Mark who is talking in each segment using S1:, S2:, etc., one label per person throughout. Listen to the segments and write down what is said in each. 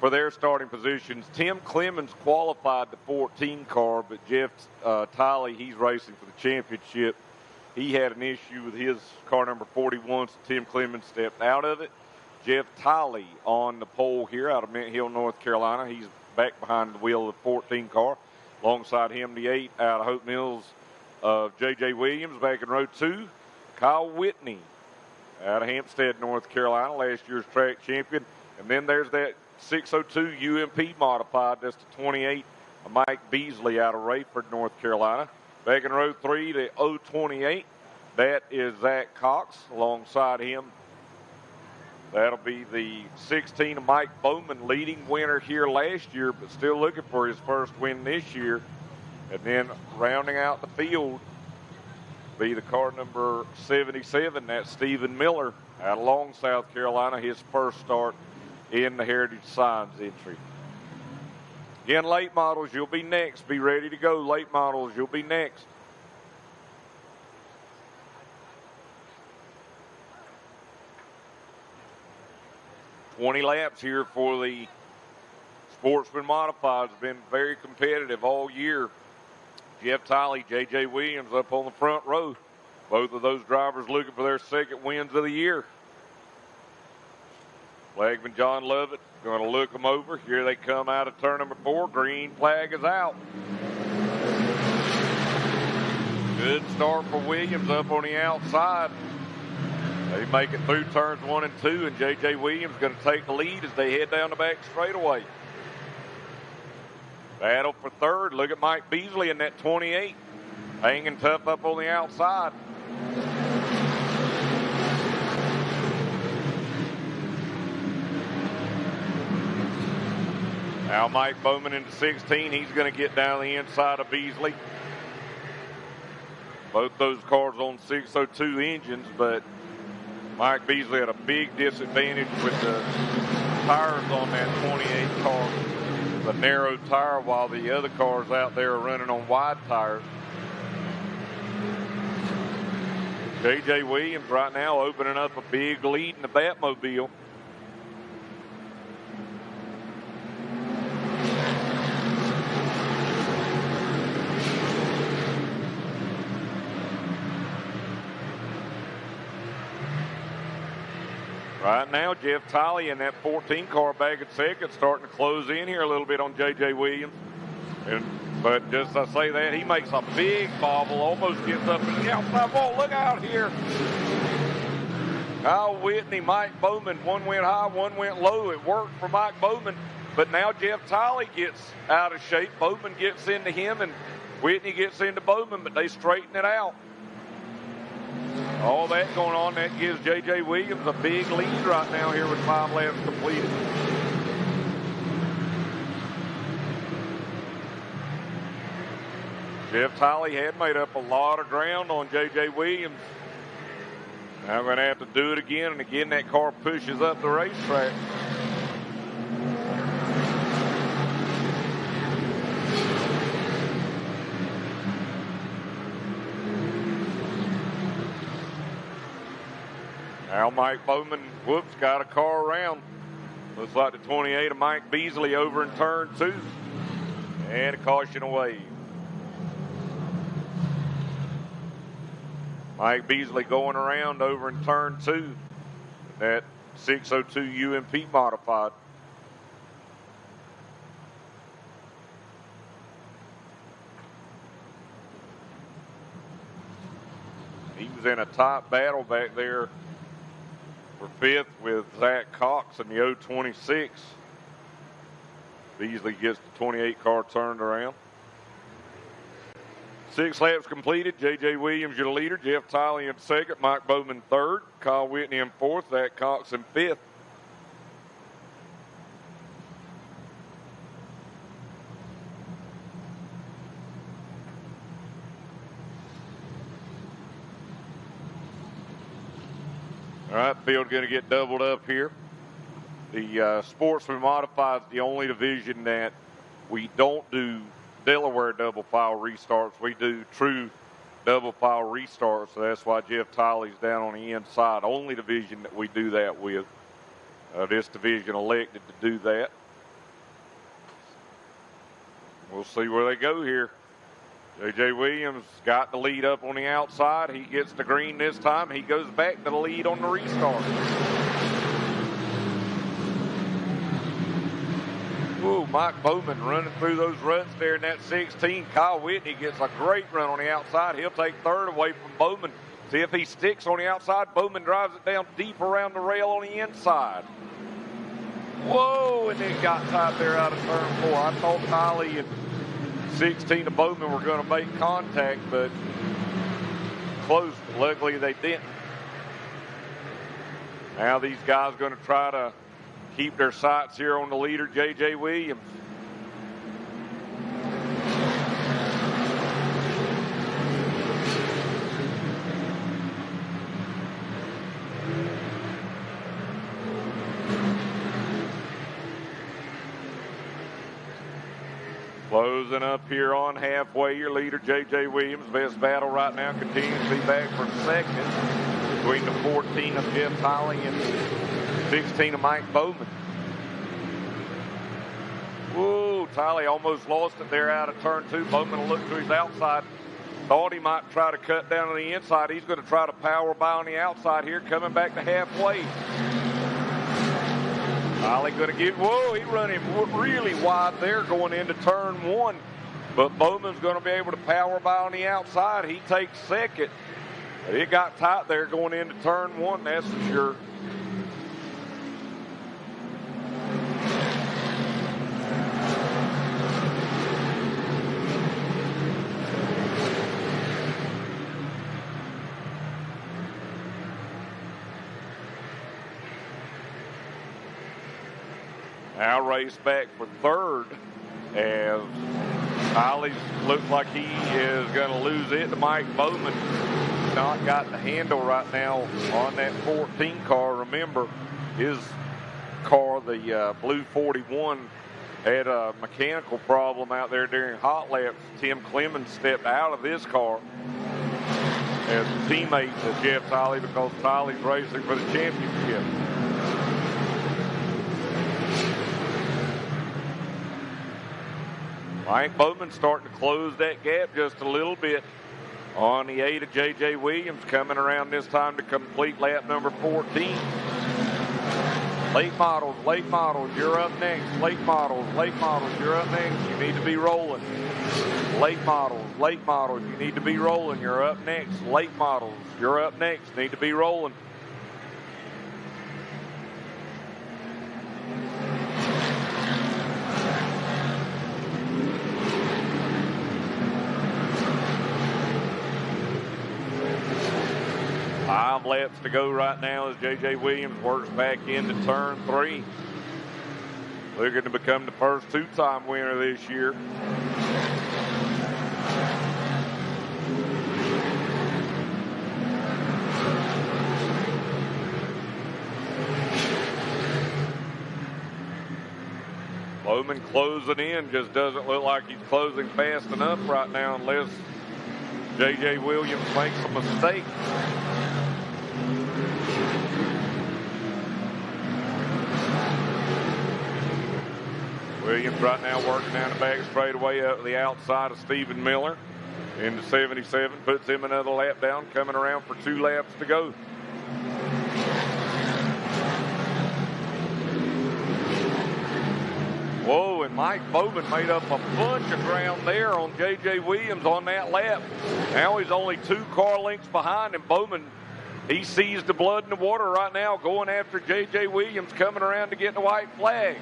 S1: for their starting positions. Tim Clemens qualified the 14 car, but Jeff Tiley, he's racing for the championship. He had an issue with his car number 41, so Tim Clemens stepped out of it. Jeff Tiley on the pole here out of Mint Hill, North Carolina. He's back behind the wheel of the 14 car. Alongside him, the 8 out of Hope Mills of J.J. Williams back in row 2. Kyle Whitney out of Hampstead, North Carolina, last year's track champion. And then there's that 602 UMP modified. That's the 28 of Mike Beasley out of Rayford, North Carolina. Back in row 3, the 028. That is Zach Cox. Alongside him, that'll be the 16 of Mike Bowman, leading winner here last year, but still looking for his first win this year. And then rounding out the field be the car number 77. That's Stephen Miller out of Long, South Carolina, his first start in the Heritage Signs entry. Again, late models, you'll be next. Be ready to go. Late models, you'll be next. $20 laps here for the Sportsman Modifieds. It's been very competitive all year. Jeff Tiley, J.J. Williams up on the front row. Both of those drivers looking for their second wins of the year. Flagman John Lovett going to look them over. Here they come out of turn number 4. Green flag is out. Good start for Williams up on the outside. They make it through turns 1 and 2, and J.J. Williams going to take the lead as they head down the back straightaway. Battle for third. Look at Mike Beasley in that 28. Hanging tough up on the outside. Now Mike Bowman into 16. He's going to get down the inside of Beasley. Both those cars on 602 engines, but Mike Beasley had a big disadvantage with the tires on that 28 car. The narrow tire, while the other cars out there are running on wide tires. J.J. Williams right now opening up a big lead in the Batmobile. Right now, Jeff Tiley in that 14 car back at second, starting to close in here a little bit on J.J. Williams. But just as I say that, he makes a big bobble, almost gets up in the outside wall. Look out here. Kyle Whitney, Mike Bowman, one went high, one went low. It worked for Mike Bowman, but now Jeff Tiley gets out of shape. Bowman gets into him, and Whitney gets into Bowman, but they straighten it out. All that going on, that gives J.J. Williams a big lead right now here with 5 laps completed. Jeff Tiley had made up a lot of ground on J.J. Williams. Now we're going to have to do it again, and again that car pushes up the racetrack. Now Mike Bowman, got a car around. Looks like the 28 of Mike Beasley over in turn 2. And a caution away. Mike Beasley going around over in turn 2. That 602 UMP modified. He was in a tight battle back there for 5th with Zach Cox in the 026. Beasley gets the 28 car turned around. 6 laps completed. J.J. Williams, your leader. Jeff Tiley in 2nd. Mike Bowman 3rd. Kyle Whitney in 4th. Zach Cox in 5th. All right, field going to get doubled up here. The Sportsman Modified is the only division that we don't do Delaware double file restarts. We do true double file restarts, so that's why Jeff Tiley's down on the inside. Only division that we do that with. This division elected to do that. We'll see where they go here. J.J. Williams got the lead up on the outside. He gets the green this time. He goes back to the lead on the restart. Ooh, Mike Bowman running through those ruts there in that 16. Kyle Whitney gets a great run on the outside. He'll take third away from Bowman. See if he sticks on the outside. Bowman drives it down deep around the rail on the inside. Whoa, and it got tight there out of turn 4. I thought Tiley and 16 of Bowman were going to make contact, but close. Luckily, they didn't. Now these guys are going to try to keep their sights here on the leader, J.J. Williams. Closing up here on halfway, your leader, J.J. Williams. Best battle right now continues to be back for second between the 14 of Jeff Tiley and 16 of Mike Bowman. Whoa, Tiley almost lost it there out of turn 2. Bowman will look to his outside. Thought he might try to cut down on the inside. He's going to try to power by on the outside here, coming back to halfway. Tiley going to get, whoa, he running really wide there going into turn 1. But Bowman's going to be able to power by on the outside. He takes second. It got tight there going into turn 1, that's for sure. Now race back for third as Tiley looks like he is going to lose it to Mike Bowman. He's not got the handle right now on that 14 car. Remember, his car, the blue 41, had a mechanical problem out there during hot laps. Tim Clemens stepped out of this car as a teammate of Jeff Tiley because Tiley's racing for the championship. Mike Bowman starting to close that gap just a little bit on the 8 of J.J. Williams, coming around this time to complete lap number 14. Late models, you're up next. Late models, you're up next. You need to be rolling. Late models, you need to be rolling. You're up next. Late models, you're up next. Need to be rolling. Five laps to go right now as J.J. Williams works back into turn 3. Looking to become the first two-time winner this year. Bowman closing in, just doesn't look like he's closing fast enough right now unless J.J. Williams makes a mistake. Williams right now working down the back straightaway up to the outside of Stephen Miller. Into 77, puts him another lap down, coming around for 2 laps to go. Whoa, and Mike Bowman made up a bunch of ground there on J.J. Williams on that lap. Now he's only 2 car lengths behind him. Bowman, he sees the blood in the water right now, going after J.J. Williams, coming around to get the white flag.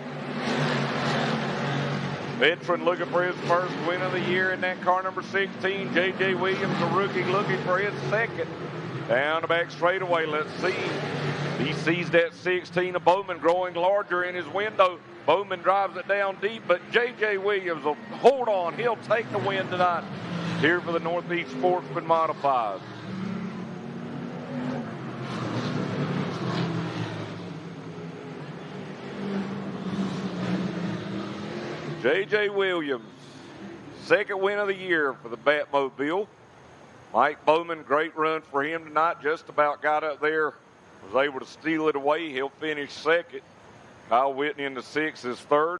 S1: Veteran looking for his first win of the year in that car number 16. J.J. Williams, the rookie, looking for his second. Down the back straightaway, let's see. He sees that 16 of Bowman growing larger in his window. Bowman drives it down deep, but J.J. Williams will hold on. He'll take the win tonight here for the Northeast Sportsman Modifieds. J.J. Williams, second win of the year for the Batmobile. Mike Bowman, great run for him tonight. Just about got up there, was able to steal it away. He'll finish second. Kyle Whitney in the 6 is third.